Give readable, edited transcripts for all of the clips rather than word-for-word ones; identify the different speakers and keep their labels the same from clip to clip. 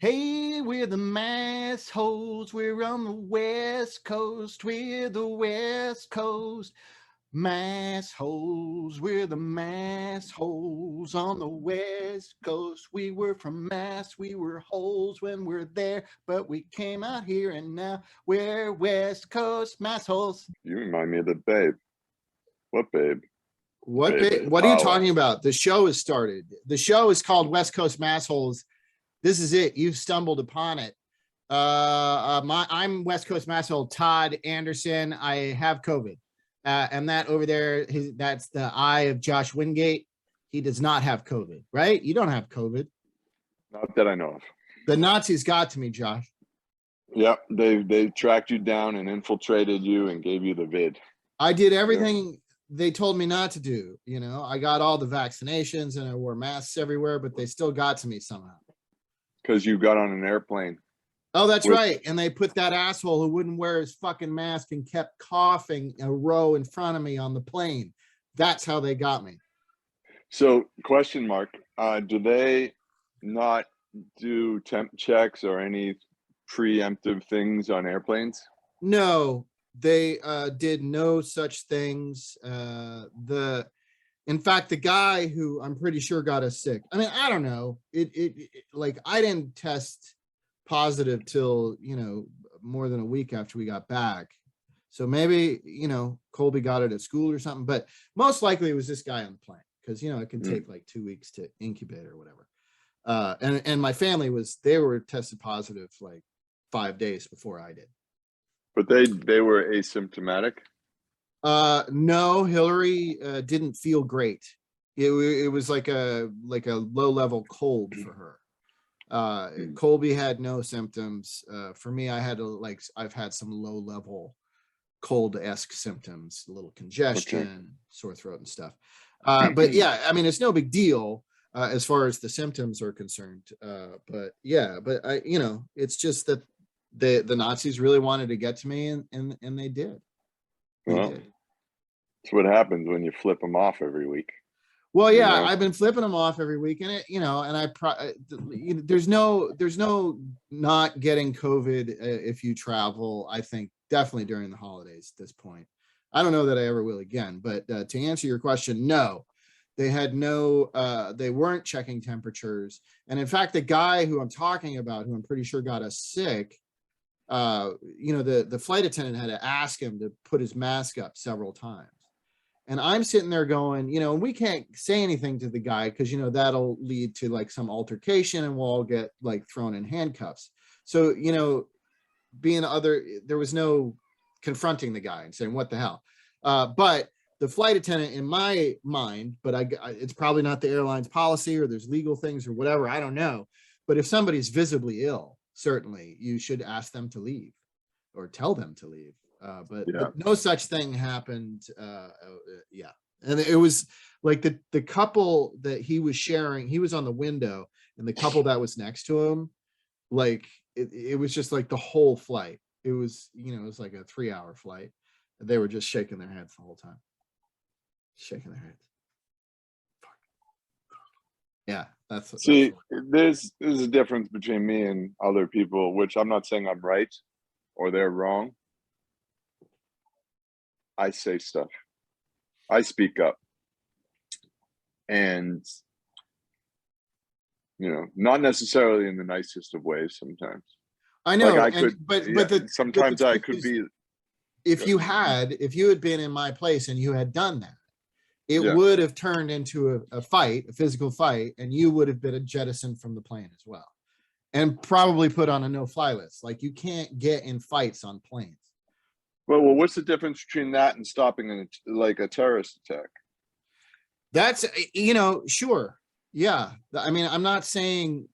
Speaker 1: Hey, we're the Massholes. We're on the West Coast. We're the West Coast Massholes. We're the Massholes on the West Coast. We were from Mass. We were holes when we're there, but we came out here and now we're West Coast Massholes.
Speaker 2: You remind me of the babe. What babe?
Speaker 1: What?
Speaker 2: Babe.
Speaker 1: What are you talking about? The show has started. The show is called West Coast Massholes. This is it. You've stumbled upon it. I'm West Coast Masshole Todd Anderson. I have COVID, and that over there, that's the eye of Josh Wingate. He does not have COVID, right? You don't have COVID.
Speaker 2: Not that I know of.
Speaker 1: The Nazis got to me, Josh.
Speaker 2: Yep, they tracked you down and infiltrated you and gave you the vid.
Speaker 1: I did everything they told me not to do. You know, I got all the vaccinations and I wore masks everywhere, but they still got to me somehow.
Speaker 2: Because you got on an airplane.
Speaker 1: Oh, that's right. And they put that asshole who wouldn't wear his fucking mask and kept coughing a row in front of me on the plane. That's how they got me.
Speaker 2: So, question mark, do they not do temp checks or any preemptive things on airplanes?
Speaker 1: No, they did no such things. In fact, the guy who I'm pretty sure got us sick. I mean, I don't know. Like I didn't test positive till, more than a week after we got back. So maybe, Colby got it at school or something, but most likely it was this guy on the plane because, it can take like 2 weeks to incubate or whatever. And my family they were tested positive like 5 days before I did.
Speaker 2: But they were asymptomatic?
Speaker 1: No, Hillary didn't feel great. It was like a low level cold for her. Colby had no symptoms. For me, I've had some low level cold-esque symptoms, a little congestion, sore throat and stuff. But yeah, I mean, it's no big deal as far as the symptoms are concerned. But it's just that the Nazis really wanted to get to me and they did.
Speaker 2: Well, that's what happens when you flip them off every week.
Speaker 1: Well, yeah, I've been flipping them off every week, and there's no not getting COVID if you travel. I think definitely during the holidays at this point. I don't know that I ever will again, but to answer your question, no, they had they weren't checking temperatures, and in fact, the guy who I'm talking about, who I'm pretty sure got us sick, the flight attendant had to ask him to put his mask up several times. And I'm sitting there going, we can't say anything to the guy because, that'll lead to like some altercation and we'll all get like thrown in handcuffs. So, there was no confronting the guy and saying, what the hell? But the flight attendant in my mind, but it's probably not the airline's policy or there's legal things or whatever. I don't know. But if somebody's visibly ill, certainly you should ask them to leave or tell them to leave. But no such thing happened. And it was like the couple that he was sharing, he was on the window, and the couple that was next to him, like it was just like the whole flight. It was, it was like a 3-hour flight. They were just shaking their heads the whole time. Shaking their heads. Yeah, that's
Speaker 2: there's a difference between me and other people, which I'm not saying I'm right or they're wrong. I say stuff. I speak up. And, not necessarily in the nicest of ways sometimes.
Speaker 1: I know,
Speaker 2: sometimes I could be.
Speaker 1: If you had been in my place and you had done that, it would have turned into a fight, a physical fight, and you would have been jettisoned from the plane as well. And probably put on a no-fly list. Like, you can't get in fights on planes.
Speaker 2: Well, what's the difference between that and stopping a terrorist attack?
Speaker 1: That's, sure. Yeah. I mean, I'm not saying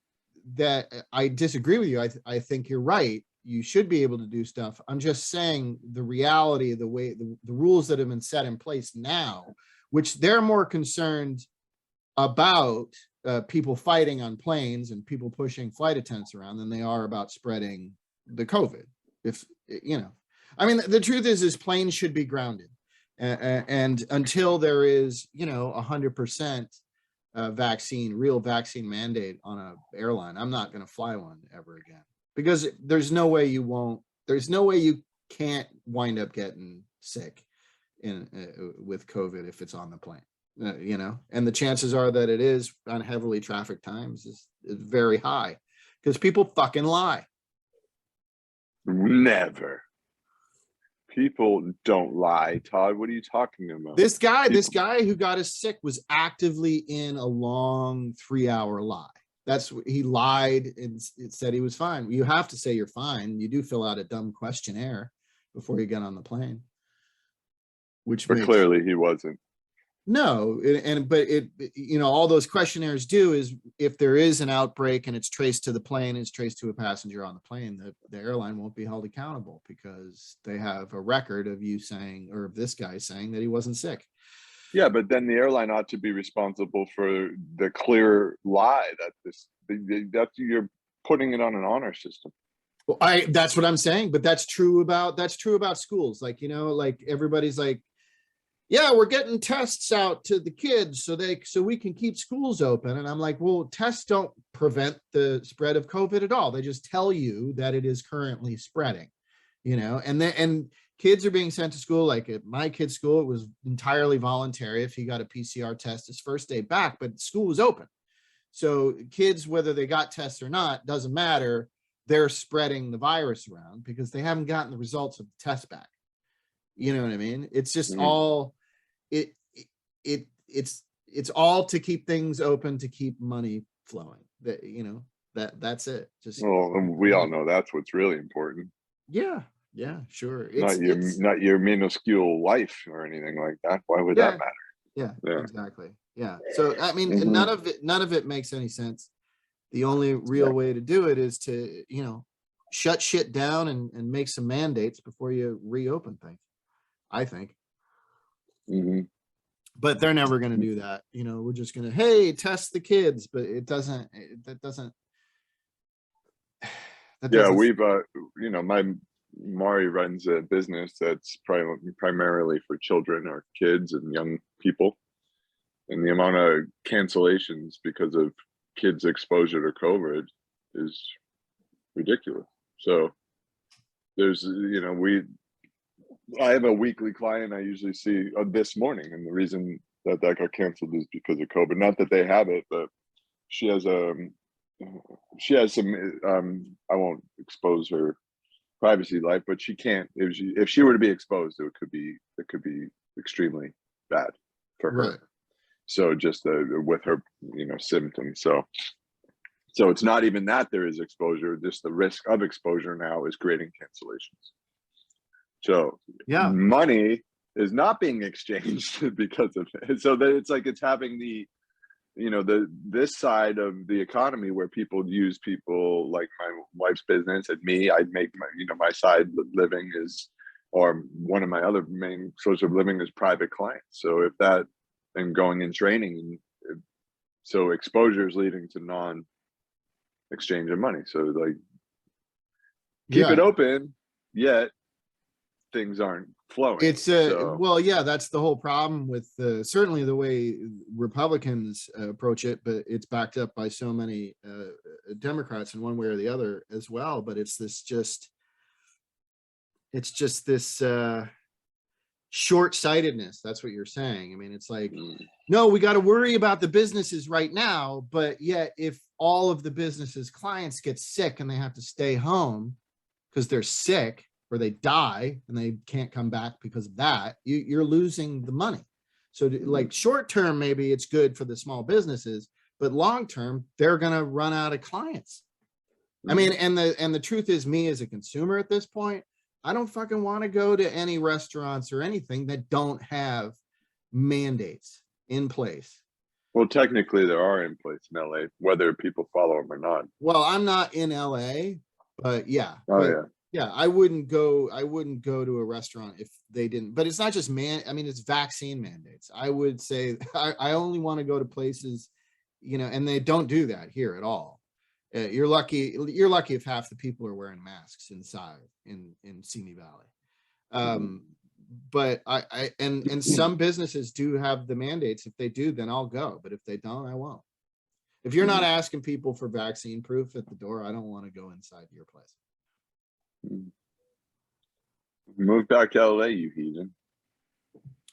Speaker 1: that I disagree with you. I think you're right. You should be able to do stuff. I'm just saying the reality of the way the rules that have been set in place now, which they're more concerned about people fighting on planes and people pushing flight attendants around than they are about spreading the COVID. I mean, the truth is planes should be grounded. And until there is, 100% real vaccine mandate on a airline, I'm not going to fly one ever again, because there's no way you can't wind up getting sick with COVID if it's on the plane, and the chances are that it is on heavily trafficked times is very high, because people fucking lie.
Speaker 2: Never. People don't lie, Todd. What are you talking about?
Speaker 1: This guy who got us sick was actively in a long 3-hour lie. He lied and said he was fine. You have to say you're fine. You do fill out a dumb questionnaire before you get on the plane,
Speaker 2: but clearly he wasn't.
Speaker 1: No, but all those questionnaires do is, if there is an outbreak and it's traced to the plane, it's traced to a passenger on the plane, the airline won't be held accountable, because they have a record of you saying, or of this guy saying, that he wasn't sick.
Speaker 2: Yeah, but then the airline ought to be responsible for the clear lie that you're putting it on an honor system.
Speaker 1: Well, that's what I'm saying, but that's true about schools. Like, like everybody's like, yeah, we're getting tests out to the kids so we can keep schools open. And I'm like, well, tests don't prevent the spread of COVID at all. They just tell you that it is currently spreading, and kids are being sent to school. Like at my kid's school, it was entirely voluntary if he got a PCR test his first day back, but school was open. So kids, whether they got tests or not, doesn't matter. They're spreading the virus around because they haven't gotten the results of the test back. You know what I mean? It's just all it's all to keep things open, to keep money flowing. That's it.
Speaker 2: We all know that's what's really important.
Speaker 1: Yeah, sure.
Speaker 2: Not your minuscule life or anything like that. Why would that matter?
Speaker 1: Yeah, exactly. Yeah. So I mean, none of it makes any sense. The only real way to do it is to, shut shit down and make some mandates before you reopen things, I think. But they're never going to do that. We're just going to, hey, test the kids, but it doesn't.
Speaker 2: We've my Mari runs a business that's primarily for children or kids and young people, and the amount of cancellations because of kids' exposure to COVID is ridiculous. So there's, I have a weekly client I usually see this morning, and the reason that got canceled is because of COVID. Not that they have it, but she has some. I won't expose her privacy life, but she can't. If she were to be exposed, it could be extremely bad for her. Right. So just with her, symptoms. So it's not even that there is exposure, just the risk of exposure now is creating cancellations. So money is not being exchanged because of it. So that it's like it's having this side of the economy where people use people like my wife's business and me. I'd make my side living is, or one of my other main source of living is private clients. So if that and going in training, so exposure is leading to non-exchange of money. So like keep it open, yet things aren't flowing.
Speaker 1: It's that's the whole problem with certainly the way Republicans approach it, but it's backed up by so many Democrats in one way or the other as well. But it's just this short-sightedness. That's what you're saying. I mean, it's like, no, we got to worry about the businesses right now, but yet if all of the businesses' clients get sick and they have to stay home because they're sick, or they die and they can't come back because of that, you're losing the money. So like short term, maybe it's good for the small businesses, but long term, they're going to run out of clients. I mean, and the truth is, me as a consumer at this point, I don't fucking want to go to any restaurants or anything that don't have mandates in place.
Speaker 2: Well, technically there are in place in LA, whether people follow them or not.
Speaker 1: Well, I'm not in LA, but yeah.
Speaker 2: Yeah,
Speaker 1: I wouldn't go to a restaurant if they didn't, but it's not just it's vaccine mandates. I would say I only want to go to places, and they don't do that here at all. You're lucky if half the people are wearing masks inside in Simi Valley. but and some businesses do have the mandates. If they do, then I'll go. But if they don't, I won't. If you're not asking people for vaccine proof at the door, I don't want to go inside your place.
Speaker 2: Move back to LA, you heathen.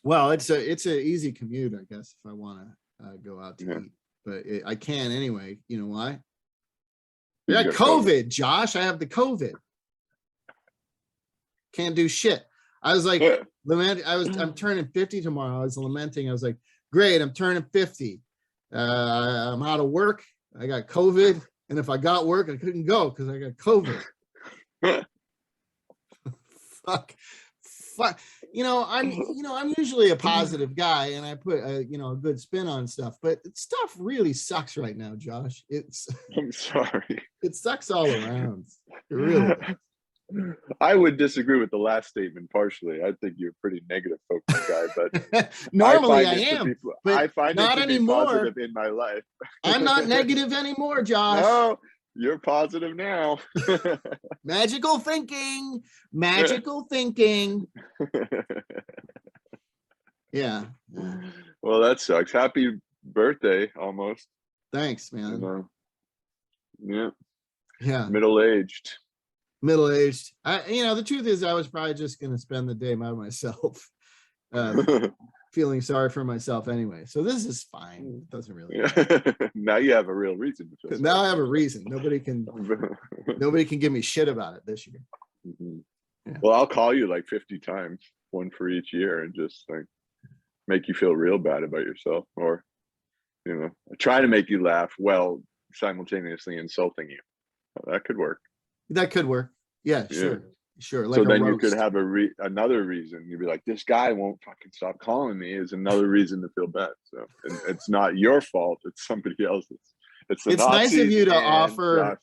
Speaker 1: Well, it's a easy commute, I guess, if I want to go out to eat. But I can anyway. You know why? I got COVID, Josh. I have the COVID. Can't do shit. I was like, I'm turning 50 tomorrow. I was lamenting. I was like, great, I'm turning 50. I'm out of work. I got COVID. And if I got work, I couldn't go because I got COVID. Fuck. I'm usually a positive guy and I put a good spin on stuff, but stuff really sucks right now, Josh.
Speaker 2: I'm sorry.
Speaker 1: It sucks all around. It really does.
Speaker 2: I would disagree with the last statement partially. I think you're a pretty negative focused guy, but
Speaker 1: normally I am. But
Speaker 2: I find
Speaker 1: not
Speaker 2: it to
Speaker 1: anymore.
Speaker 2: Be positive in my life.
Speaker 1: I'm not negative anymore, Josh.
Speaker 2: No, you're positive now.
Speaker 1: Magical thinking. Magical thinking. Yeah.
Speaker 2: Well, that sucks. Happy birthday, almost.
Speaker 1: Thanks, man.
Speaker 2: Yeah. Middle-aged.
Speaker 1: The truth is I was probably just going to spend the day by myself, feeling sorry for myself anyway. So this is fine. It doesn't really matter.
Speaker 2: Now you have a real reason to feel sorry.
Speaker 1: Now I have a reason. Nobody can give me shit about it this year.
Speaker 2: Yeah. Well, I'll call you like 50 times, one for each year, and just like make you feel real bad about yourself, or try to make you laugh while simultaneously insulting you. That could work.
Speaker 1: That could work. Yeah, sure. Like
Speaker 2: so then you could have another reason. You'd be like, this guy won't fucking stop calling me, is another reason to feel bad. So it's not your fault. It's somebody else's. It's
Speaker 1: nice of you to offer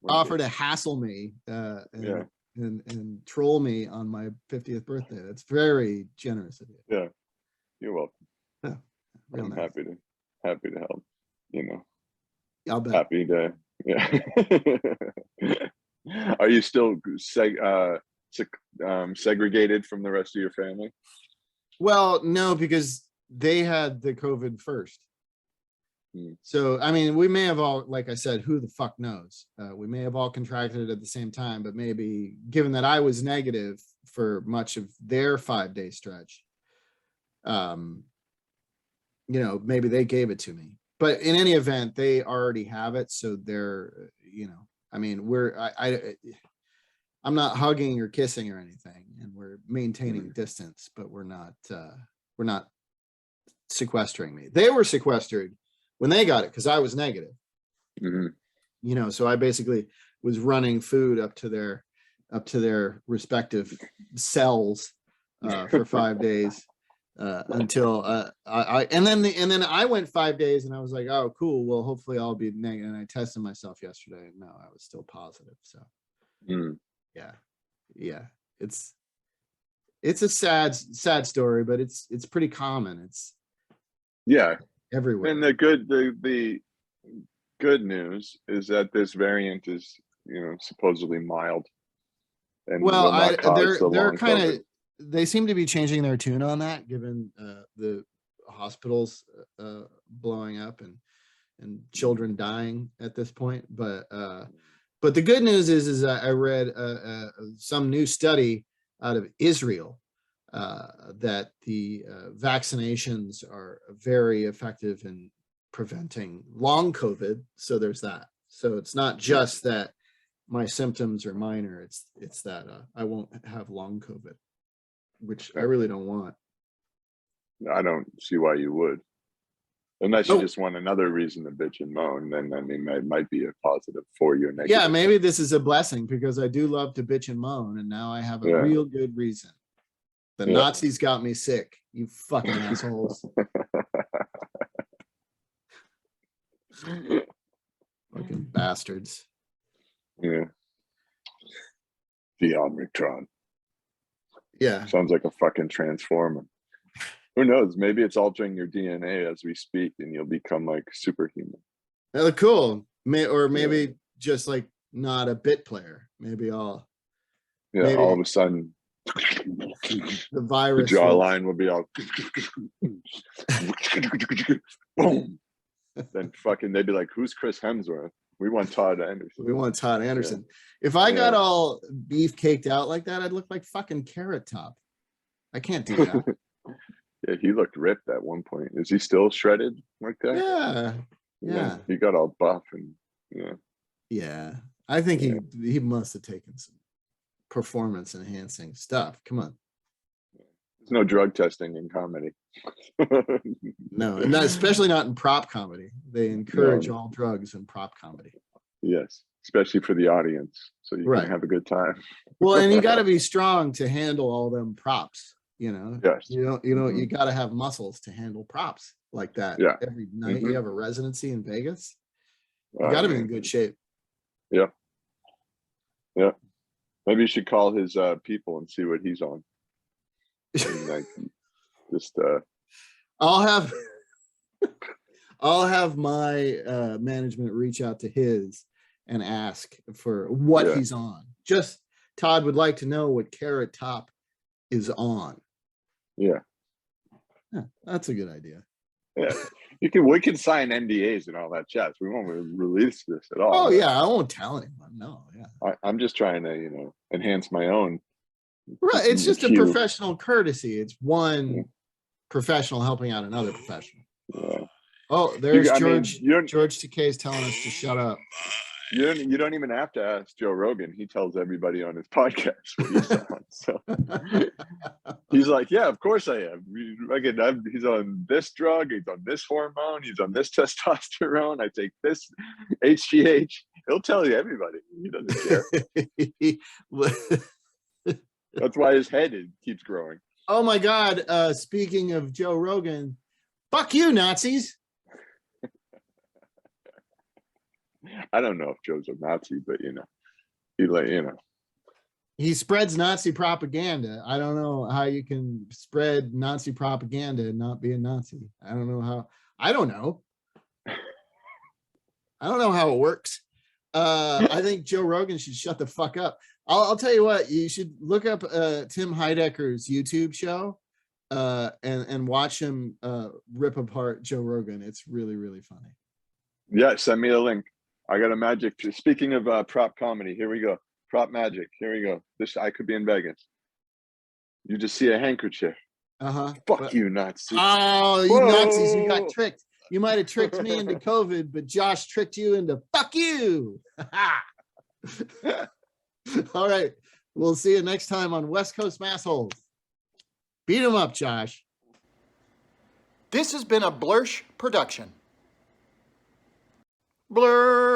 Speaker 1: to hassle me and troll me on my 50th birthday. That's very generous of you.
Speaker 2: Yeah, you're welcome.
Speaker 1: Yeah,
Speaker 2: I'm nice. happy to help.
Speaker 1: I'll bet.
Speaker 2: Happy to. Yeah. Are you still segregated from the rest of your family?
Speaker 1: Well, no, because they had the COVID first. So, I mean, we may have all, like I said, who the fuck knows? We may have all contracted it at the same time, but maybe given that I was negative for much of their 5-day stretch, maybe they gave it to me. But in any event, they already have it. So they're, I mean, I'm not hugging or kissing or anything, and we're maintaining distance, but we're not sequestering me. They were sequestered when they got it because I was negative. So I basically was running food up to their respective cells for 5 days. Until and then I went 5 days and I was like, oh cool, well hopefully I'll be negative, and I tested myself yesterday and no, I was still positive. So yeah, it's a sad story, but it's pretty common. It's everywhere.
Speaker 2: And the good news is that this variant is supposedly mild, and
Speaker 1: well they're kind of, they seem to be changing their tune on that, given the hospitals blowing up and children dying at this point. But the good news is I read some new study out of Israel that the vaccinations are very effective in preventing long COVID. So there's that. So it's not just that my symptoms are minor. It's that I won't have long COVID, which I really don't want.
Speaker 2: I don't see why you would, unless you just want another reason to bitch and moan. Then I mean, that might be a positive for you.
Speaker 1: Yeah, maybe this is a blessing because I do love to bitch and moan, and now I have a real good reason. The Nazis got me sick. You fucking assholes. Fucking bastards.
Speaker 2: Yeah. The Omicron.
Speaker 1: Yeah.
Speaker 2: Sounds like a fucking transformer. Who knows? Maybe it's altering your DNA as we speak and you'll become like superhuman.
Speaker 1: That look cool. Maybe just like not a bit player. Maybe
Speaker 2: all of a sudden
Speaker 1: The virus.
Speaker 2: The jawline will be all boom. Then fucking they'd be like, "Who's Chris Hemsworth? We want Todd Anderson.
Speaker 1: We want Todd Anderson." Yeah. If I got all beef caked out like that, I'd look like fucking Carrot Top. I can't do that.
Speaker 2: Yeah, he looked ripped at one point. Is he still shredded like that?
Speaker 1: Yeah.
Speaker 2: He got all buff and
Speaker 1: Yeah. I think he must have taken some performance enhancing stuff. Come on.
Speaker 2: There's no drug testing in comedy.
Speaker 1: No, and especially not in prop comedy. They encourage all drugs in prop comedy.
Speaker 2: Yes, especially for the audience, so you can have a good time.
Speaker 1: Well, and you got to be strong to handle all them props. You know,
Speaker 2: yes.
Speaker 1: You got to have muscles to handle props like that.
Speaker 2: Yeah.
Speaker 1: Every night you have a residency in Vegas, you got to be in good shape.
Speaker 2: Yeah. Yeah. Maybe you should call his people and see what he's on. And, like, just
Speaker 1: I'll have my management reach out to his and ask for what he's on. Just Todd would like to know what Carrot Top is on.
Speaker 2: Yeah,
Speaker 1: that's a good idea.
Speaker 2: Yeah, we can sign NDAs and all that jazz. We won't release this at all.
Speaker 1: Oh yeah, I won't tell anyone. No, yeah.
Speaker 2: I'm just trying to enhance my own.
Speaker 1: Right, it's just a professional courtesy. It's one professional helping out another professional.
Speaker 2: Yeah.
Speaker 1: Oh, there's George. George Takei is telling us to shut up.
Speaker 2: You don't even have to ask Joe Rogan. He tells everybody on his podcast what he's on. So he's like, yeah, of course I am. He's on this drug. He's on this hormone. He's on this testosterone. I take this HGH. He'll tell you everybody. He doesn't care. That's why his head keeps growing.
Speaker 1: Oh my God. Speaking of Joe Rogan, fuck you, Nazis.
Speaker 2: I don't know if Joe's a Nazi, but
Speaker 1: he spreads Nazi propaganda. I don't know how you can spread Nazi propaganda and not be a Nazi. I don't know how. I don't know how it works. I think Joe Rogan should shut the fuck up. I'll tell you what, you should look up Tim Heidecker's YouTube show and watch him rip apart Joe Rogan. It's really, really funny.
Speaker 2: Yeah, send me a link. I got a magic. Speaking of prop comedy, here we go. Prop magic. Here we go. I could be in Vegas. You just see a handkerchief. Fuck you, Nazis.
Speaker 1: Oh, you Nazis, you got tricked. You might have tricked me into COVID, but Josh tricked you into fuck you. All right. We'll see you next time on West Coast Massholes. Beat him up, Josh.
Speaker 3: This has been a Blursh production. Blursh.